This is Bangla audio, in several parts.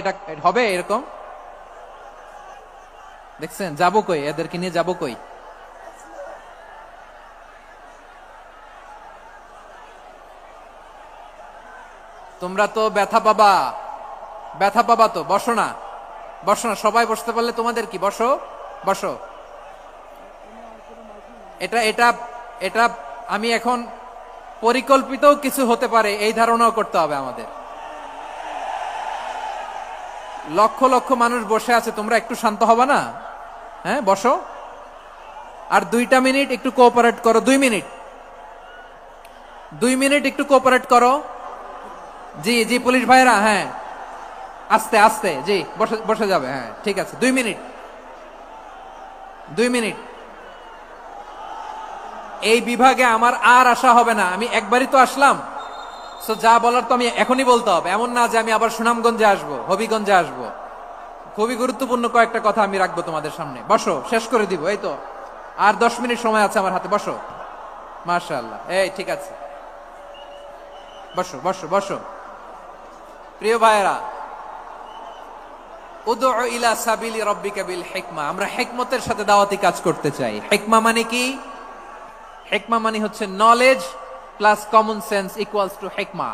এটা হবে এরকম? দেখছেন, যাবো কই, এদেরকে নিয়ে যাবো কই? তোমরা তো ব্যথা পাবা, ব্যথা পাবা তো। বসো না, বসো না, সবাই বসতে পারলে তোমাদের কি, বসো বসো। এটা এটা এটা আমি এখন পরিকল্পিত কিছু হতে পারে এই ধারণাও করতে হবে আমাদের। লক্ষ লক্ষ মানুষ বসে আছে, তোমরা একটু শান্ত হবে না? হ্যাঁ, বসো। আর 2টা মিনিট একটু কোঅপারেট করো, 2 মিনিট, 2 মিনিট একটু কোঅপারেট করো। জি জি পুলিশ ভাইরা, হ্যাঁ আস্তে আস্তে, জি বসে বসে যাবে, হ্যাঁ ঠিক আছে। 2 মিনিট, 2 মিনিট। এই বিভাগে আমার আর আসা হবে না, আমি একবারই তো আসলাম, সো যা বলার তো আমি এখনই বলতে হবে। এমন না যে আমি আবার সুনামগঞ্জে আসবো, হবিগঞ্জে আসবো। খুবই গুরুত্বপূর্ণ কয়েকটা কথা আমি রাখবো তোমাদের সামনে। বসো, শেষ করে দিব, এই তো আর 10 মিনিট সময় আছে আমার হাতে। বসো, মাশাআল্লাহ, এই ঠিক আছে, বসো বসো বসো। প্রিয় ভাইয়েরা, উদউ ইলা সাবিলি রাব্বিকা বিল হিকমা, আমরা হিকমতের সাথে দাওয়াতি কাজ করতে চাই। হিকমা মানে কি? হিকমা মানে হচ্ছে knowledge plus common sense equals to হিকমা।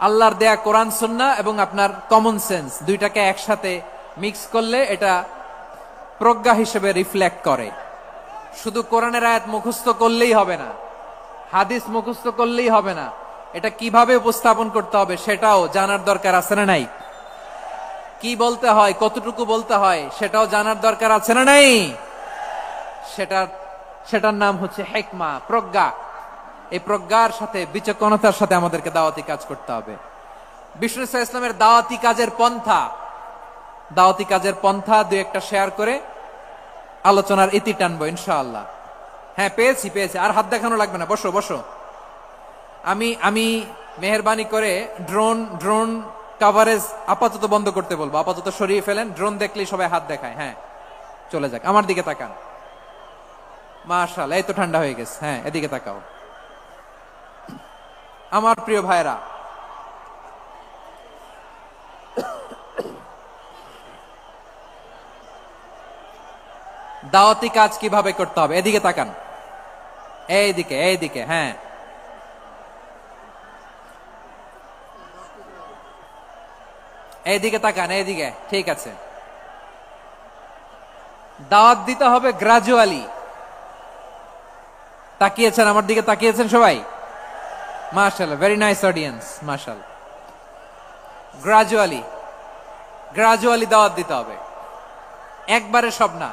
আল্লাহর দেয়া কোরআন সুন্নাহ এবং আপনার কমন সেন্স দুইটাকে একসাথে মিক্স করলে এটা প্রজ্ঞা হিসেবে রিফ্লেক্ট করে। শুধু কোরআনের আয়াত মুখস্থ করলেই হবে না, হাদিস মুখস্থ করলেই হবে না, এটা কিভাবে উপস্থাপন করতে হবে সেটাও জানার দরকার আছে না নাই? কি বলতে হয়, কতটুকু বলতে হয় সেটাও জানার দরকার আছে না নাই? সেটার নাম হচ্ছে হিকমা, প্রজ্ঞা। এই প্রজ্ঞার সাথে, বিচক্ষণতার সাথে আমাদেরকে দাওয়াতি কাজ করতে হবে। বিষ্ণু ইসলামের দাওয়াতি কাজের পন্থা দুই একটা শেয়ার করে আলোচনার ইতি টানবো ইনশাআল্লাহ। হ্যাঁ পেয়েছি, আর হাত দেখানো লাগবে না, বসো বসো। আমি মেহেরবানি করে ড্রোন কভারেজ আপাতত বন্ধ করতে বলবো, আপাতত সরিয়ে ফেলেন। ড্রোন দেখলেই সবাই হাত দেখায়, হ্যাঁ চলে যাক। আমার দিকে তাকান, মাশাআল্লাহ, এই তো ঠান্ডা হয়ে গেছে। হ্যাঁ এদিকে তাকাও। আমার প্রিয় ভাইরা, দাওয়াতি কাজ কিভাবে করতে হবে এদিকে তাকান, এইদিকে, হ্যাঁ এইদিকে তাকান, এইদিকে, ঠিক আছে। দাওয়াত দিতে হবে গ্রাজুয়ালি। তাকিয়েছেন আমার দিকে, তাকিয়েছেন সবাই, মাশাআল্লাহ, ভেরি নাইস অডিয়েন্স, মাশাআল্লাহ। গ্রাজুয়ালি দাওয়াত দিতে হবে, একবারে সব না।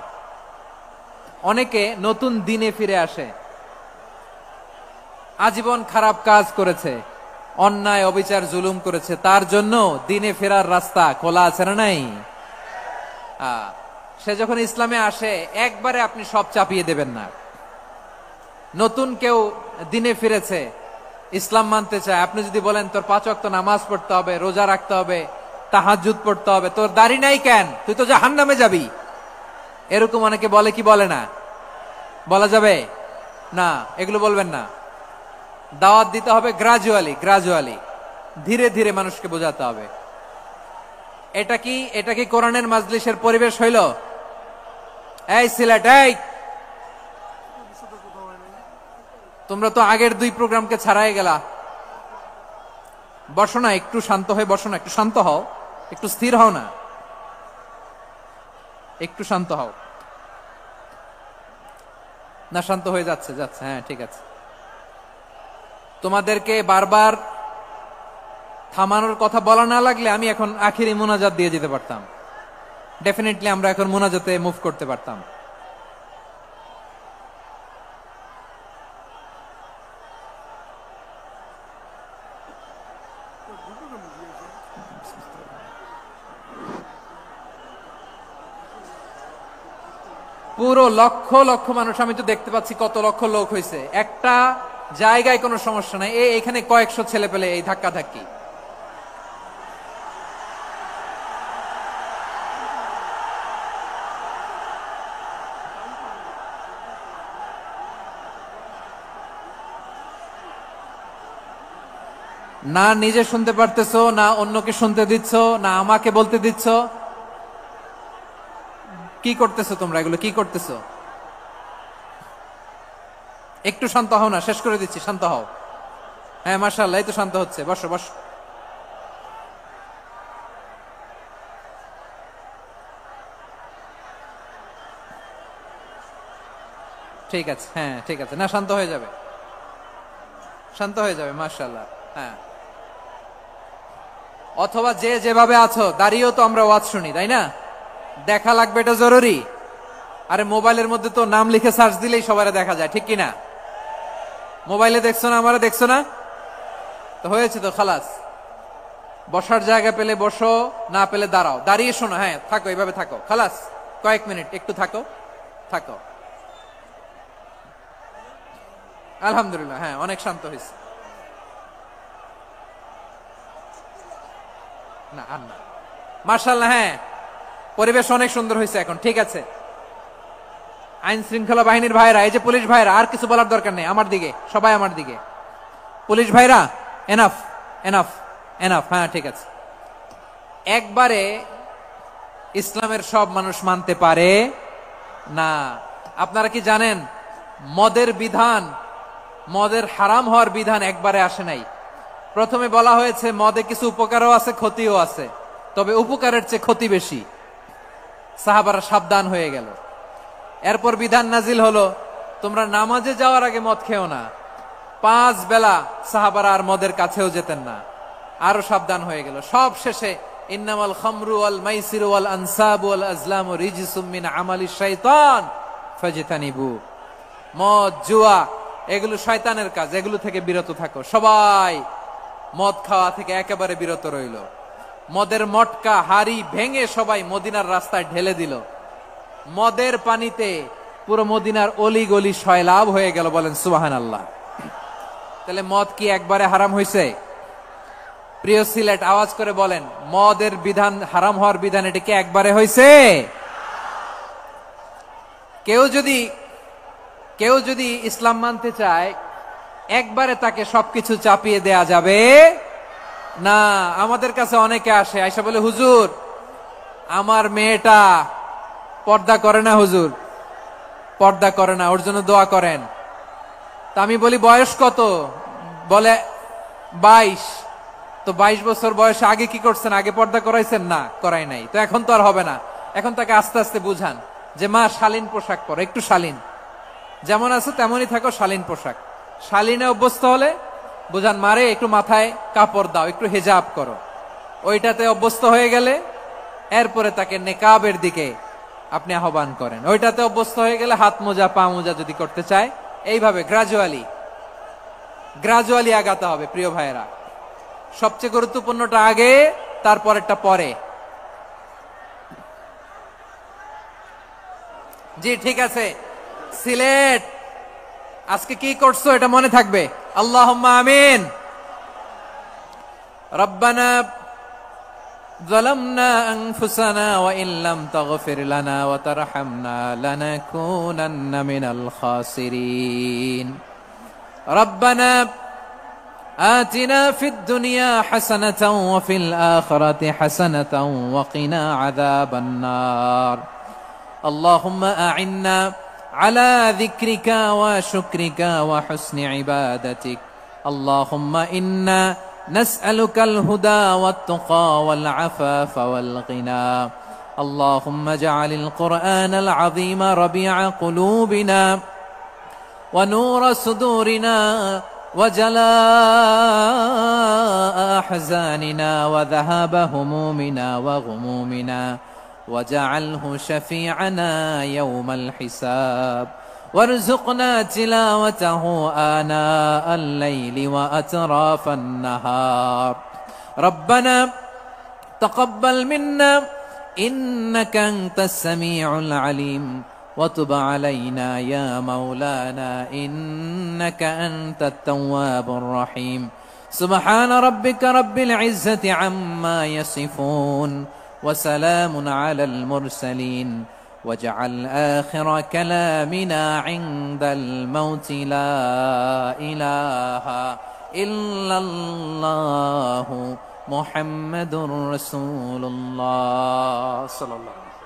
অনেকে নতুন দিনে ফিরে আসে, আজীবন খারাপ কাজ করেছে, অন্যায় অবিচার জুলুম করেছে, তার জন্য দিনে ফেরার রাস্তা খোলা আছে না নাই? সে যখন ইসলামে আসে একবারে আপনি সব চাপিয়ে দেবেন না। নতুন কেউ দিনে ফিরেছে, ইসলাম মানতে চায়, আপনি যদি বলেন তোর 5 ওয়াক্ত নামাজ পড়তে হবে, রোজা রাখতে হবে, তাহাজ্জুদ পড়তে হবে, তোর দাড়ি নাই কেন, তুই তো জাহান্নামে যাবি, এরকম অনেকে বলে কি বলে না? বলা যাবে না, এগুলো বলবেন না। দাওয়াত দিতে হবে গ্রাজুয়ালি, ধীরে ধীরে মানুষকে বোঝাতে হবে। এটা কি কোরআনের মাজলিসের পরিবেশ হইল? এই সিলেট, এই তোমরা তো আগের 2 প্রোগ্রামকে ছাড়াই গেলা। বসো না, একটু শান্ত হয়ে বসো না, একটু শান্ত হও, একটু স্থির হও না, একটু শান্ত হও না। শান্ত হয়ে যাচ্ছে, হ্যাঁ ঠিক আছে। তোমাদেরকে বারবার থামানোর কথা বলা না লাগলে আমি এখন আখিরি মোনাজাত দিয়ে যেতে পারতাম। ডেফিনেটলি আমরা এখন মোনাজাতে মুভ করতে পারতাম। পুরো লক্ষ লক্ষ মানুষ, আমি তো দেখতে পাচ্ছি কত লক্ষ লোক হয়েছে, একটা জায়গায় কোনো সমস্যা নাই। এখানে কয়েকশো ছেলে পেলে এই ধাক্কা ধাক্কি। না নিজে শুনতে পারতেছো, না অন্যকে শুনতে দিচ্ছ, না আমাকে বলতে দিচ্ছ। কি করতেছো তোমরা? এগুলো কি করতেছো? একটু শান্ত হও না, শেষ করে দিচ্ছি, শান্ত হও। হ্যাঁ মাশাআল্লাহ, এই তো শান্ত হচ্ছে। বসো বসো। ঠিক আছে, হ্যাঁ ঠিক আছে, না শান্ত হয়ে যাবে, শান্ত হয়ে যাবে, মাশাআল্লাহ। হ্যাঁ, অথবা যে যেভাবে আছো দাঁড়িয়েও তো আমরা ওয়াজ শুনি, তাই না? দেখা লাগবে, এটা জরুরি। আরে মোবাইলের মধ্যে তো নাম লিখে সার্চ দিলেই সবাই দেখা যায়, ঠিক কিনা? মোবাইলে দেখছো না, আমারে দেখছো না, তো হয়েছে তো, খালাস। বসার জায়গা পেলে বসো, না পেলে দাঁড়াও, দাঁড়িয়ে শোনো। হ্যাঁ থাকো, এইভাবে থাকো, খালাস। কয়েক মিনিট একটু থাকো, থাকো। আলহামদুলিল্লাহ, হ্যাঁ অনেক শান্ত হয়েছে। না আর না, মাশাআল্লাহ। হ্যাঁ, পরিবেশ অনেক সুন্দর হয়েছে এখন, ঠিক আছে। আইন শৃঙ্খলা বাহিনীর ভাইরা, এই যে পুলিশ ভাইরা, আর কিছু বলার দরকার নেই, আমার দিকে সবাই, আমার দিকে। পুলিশ ভাইরা, এনাফ এনাফ এনাফ। হ্যাঁ ঠিক আছে। একবারে ইসলামের সব মানুষ মানতে পারে না। আপনারা কি জানেন মদের বিধান, মদের হারাম হওয়ার বিধান একবারে আসে নাই। প্রথমে বলা হয়েছে মদে কিছু উপকারও আছে, ক্ষতিও আছে, তবে উপকারের চেয়ে ক্ষতি বেশি। সাহাবারা সাবধান হয়ে গেল। এরপর বিধান নাজিল হলো, তোমরা নামাজে যাওয়ার আগে মদ খেও না। 5 বেলা সাহাবারা আর মদের কাছেও যেতেন না, আরো সাবধান হয়ে গেল। সব শেষে ইন্নামাল খামরু ওয়াল মাইসিরু ওয়াল আনসাবু ওয়াল আজলামু রিজসুম মিন আমালিশ শাইতান ফাজতানিবু। মদ, জুয়া এগুলো শয়তানের কাজ, এগুলো থেকে বিরত থাকো। সবাই মদ খাওয়া থেকে একেবারে বিরত রইল। মদের মটকা হাড়ি ভেঙে সবাই মদিনার রাস্তায় ঢেলে দিল। মদের পানিতে পুরো মদিনার অলি গলি সয়লাভ হয়ে গেল। বলেন সুবহানাল্লাহ। তাহলে মদ কি একবারে হারাম হয়েছে? প্রিয় সিলেট, আওয়াজ করে বলেন, মদের বিধান, হারাম হওয়ার বিধান, এটা কি একবারে হয়েছে? কেউ যদি ইসলাম মানতে চায়, একবারে তাকে সবকিছু চাপিয়ে দেয়া যাবে না। আমাদের কাছে অনেকে আসে, আয়সা বলে, হুজুর আমার মেয়েটা পর্দা করে না, হুজুর পর্দা করে না, ওর জন্য দোয়া করেন। তা আমি বলি বয়স কত? বলে 22। তো 22 বছর বয়সে আগে কি করছেন? আগে পর্দা করাইছেন? না, করাই নাই। তো এখন তো আর হবে না। এখন তাকে আস্তে আস্তে বুঝান যে মা শালীন পোশাক পরো, একটু শালীন, যেমন আছে তেমনই থাকো, শালীন পোশাক। শালীনে অভ্যস্ত হলে বুঝান, মারে একটু মাথায় কাপড় দাও, একটু হেজাব করো। ওইটাতে অভ্যস্ত হয়ে গেলে এরপরে তাকে নেকাবের দিকে আপনি আহ্বান করেন। ওইটাতে অভ্যস্ত হয়ে গেলে হাত মোজা, পা মোজা যদি করতে চায়, এইভাবে গ্রাজুয়ালি আগাতে হবে। প্রিয় ভাইয়েরা, সবচেয়ে গুরুত্বপূর্ণটা আগে, তারপরেরটা পরে। জি ঠিক আছে। সিলেট, আজকে কি করছো এটা মনে থাকবে। আল্লাহুম্মা আমিন। রব্বানা যালামনা আনফুসানা ওয়া ইন লাম তাগফির লানা ওয়া তারহামনা লানাকুনান্না মিনাল খাসিরিন। রব্বানা آتنا في الدنيا حسنة وفي الآخرة حسنة وقنا عذاب النار. اللهم أعنا على ذكرك وشكرك وحسن عبادتك. اللهم إنا نسألك الهدى والتقى والعفاف والغنى. اللهم اجعل القرآن العظيم ربيع قلوبنا ونور صدورنا وجلاء أحزاننا وذهاب همومنا وغمومنا، وجعله شفيعنا يوم الحساب، وارزقنا تلاوته آناء الليل وأطراف النهار. ربنا تقبل منا إنك أنت السميع العليم، وتب علينا يا مولانا إنك أنت التواب الرحيم. سبحان ربك رب العزة عما يصفون، وسلام على المرسلين، واجعل آخر كلامنا عند الموت لا إله ইল্লাল্লাহু মুহাম্মাদুর রাসূলুল্লাহ সাল্লাল্লাহু